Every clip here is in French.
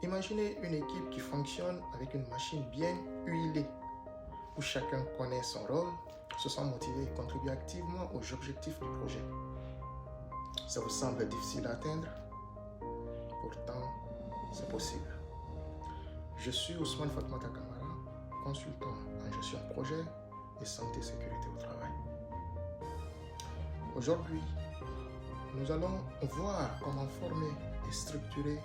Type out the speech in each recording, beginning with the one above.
Imaginez une équipe qui fonctionne avec une machine bien huilée, où chacun connaît son rôle, se sent motivé et contribue activement aux objectifs du projet. Ça vous semble difficile à atteindre? Pourtant, c'est possible. Je suis Ousmane Fatmata Kamara, consultant en gestion de projet et santé et sécurité au travail. Aujourd'hui, nous allons voir comment former et structurer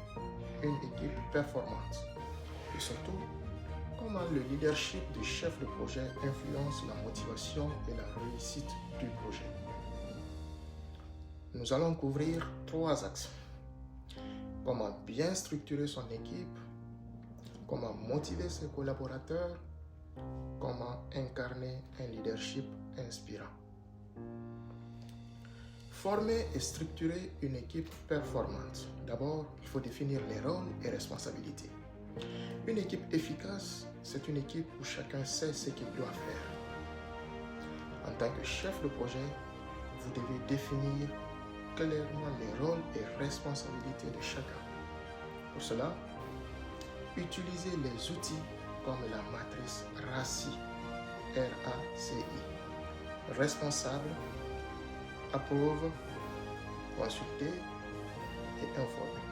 une équipe performante et surtout comment le leadership du chef de projet influence la motivation et la réussite du projet. Nous allons couvrir 3 axes. Comment bien structurer son équipe, comment motiver ses collaborateurs, comment incarner un leadership inspirant. Former et structurer une équipe performante. D'abord, il faut définir les rôles et responsabilités. Une équipe efficace, c'est une équipe où chacun sait ce qu'il doit faire. En tant que chef de projet, vous devez définir clairement les rôles et responsabilités de chacun. Pour cela, utilisez les outils comme la matrice RACI, R-A-C-I. Responsable, approuve, consulter et informer.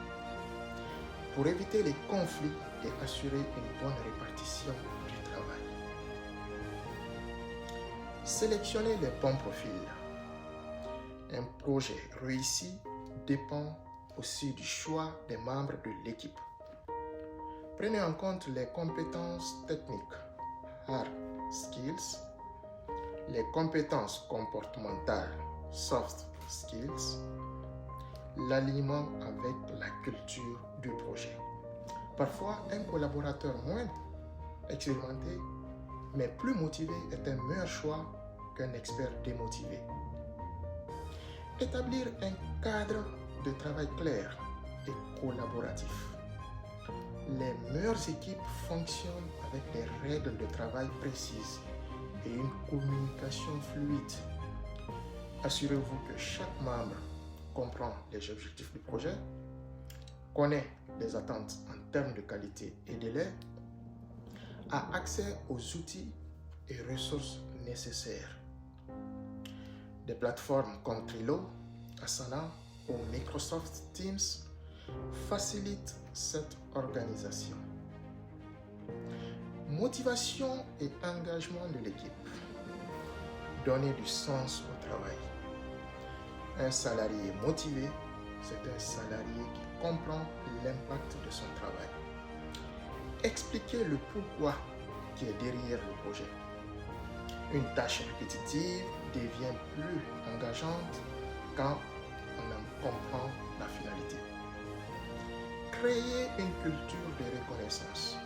Pour éviter les conflits et assurer une bonne répartition du travail. Sélectionnez les bons profils. Un projet réussi dépend aussi du choix des membres de l'équipe. Prenez en compte les compétences techniques, hard skills, les compétences comportementales, soft skills, l'alignement avec la culture du projet. Parfois, un collaborateur moins expérimenté mais plus motivé est un meilleur choix qu'un expert démotivé. Établir un cadre de travail clair et collaboratif. Les meilleures équipes fonctionnent avec des règles de travail précises et une communication fluide. Assurez-vous que chaque membre comprend les objectifs du projet, connaît les attentes en termes de qualité et délai, a accès aux outils et ressources nécessaires. Des plateformes comme Trello, Asana ou Microsoft Teams facilitent cette organisation. Motivation et engagement de l'équipe. Donner du sens au travail. Un salarié motivé, c'est un salarié qui comprend l'impact de son travail. Expliquer le pourquoi qui est derrière le projet. Une tâche répétitive devient plus engageante quand on en comprend la finalité. Créer une culture de reconnaissance.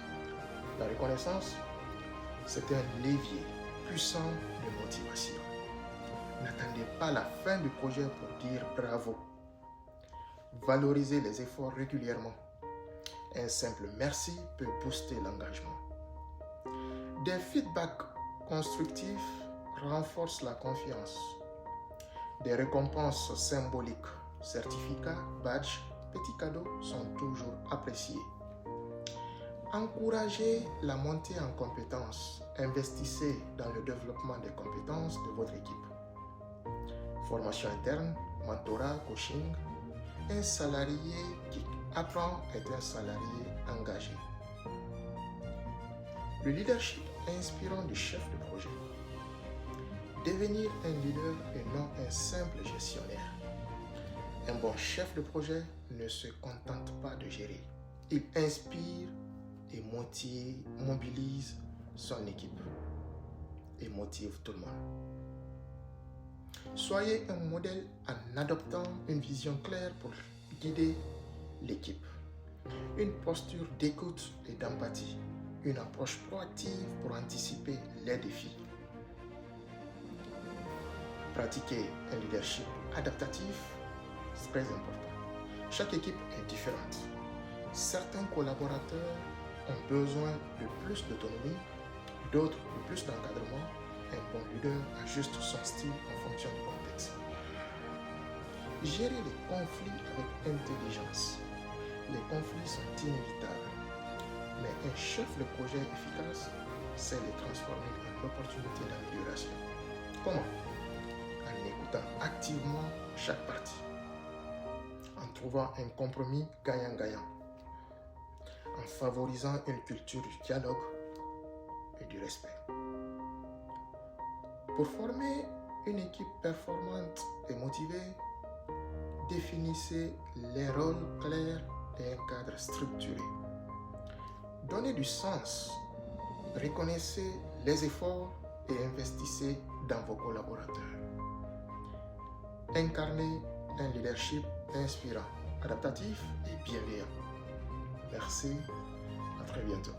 La reconnaissance, c'est un levier puissant de motivation. N'attendez pas la fin du projet pour dire bravo. Valorisez les efforts régulièrement. Un simple merci peut booster l'engagement. Des feedbacks constructifs renforcent la confiance. Des récompenses symboliques, certificats, badges, petits cadeaux sont toujours appréciés. Encouragez la montée en compétences. Investissez dans le développement des compétences de votre équipe. Formation interne, mentorat, coaching. Un salarié qui apprend est un salarié engagé. Le leadership inspirant du chef de projet. Devenir un leader et non un simple gestionnaire. Un bon chef de projet ne se contente pas de gérer. Il inspire et mobilise son équipe et motive tout le monde. Soyez un modèle en adoptant une vision claire pour guider l'équipe. Une posture d'écoute et d'empathie. Une approche proactive pour anticiper les défis. Pratiquer un leadership adaptatif, c'est très important. Chaque équipe est différente. Certains collaborateurs ont besoin de plus d'autonomie, d'autres de plus d'encadrement. Un bon leader ajuste son style en fonction du contexte. Gérer les conflits avec intelligence. les conflits sont inévitables, mais un chef de projet efficace sait les transformer en opportunités d'amélioration. Comment? En écoutant activement chaque partie, en trouvant un compromis gagnant-gagnant, en favorisant une culture du dialogue et du respect. Pour former une équipe performante et motivée, définissez les rôles clairs et un cadre structuré. Donnez du sens, reconnaissez les efforts et investissez dans vos collaborateurs. Incarnez un leadership inspirant, adaptatif et bienveillant. Merci, à très bientôt.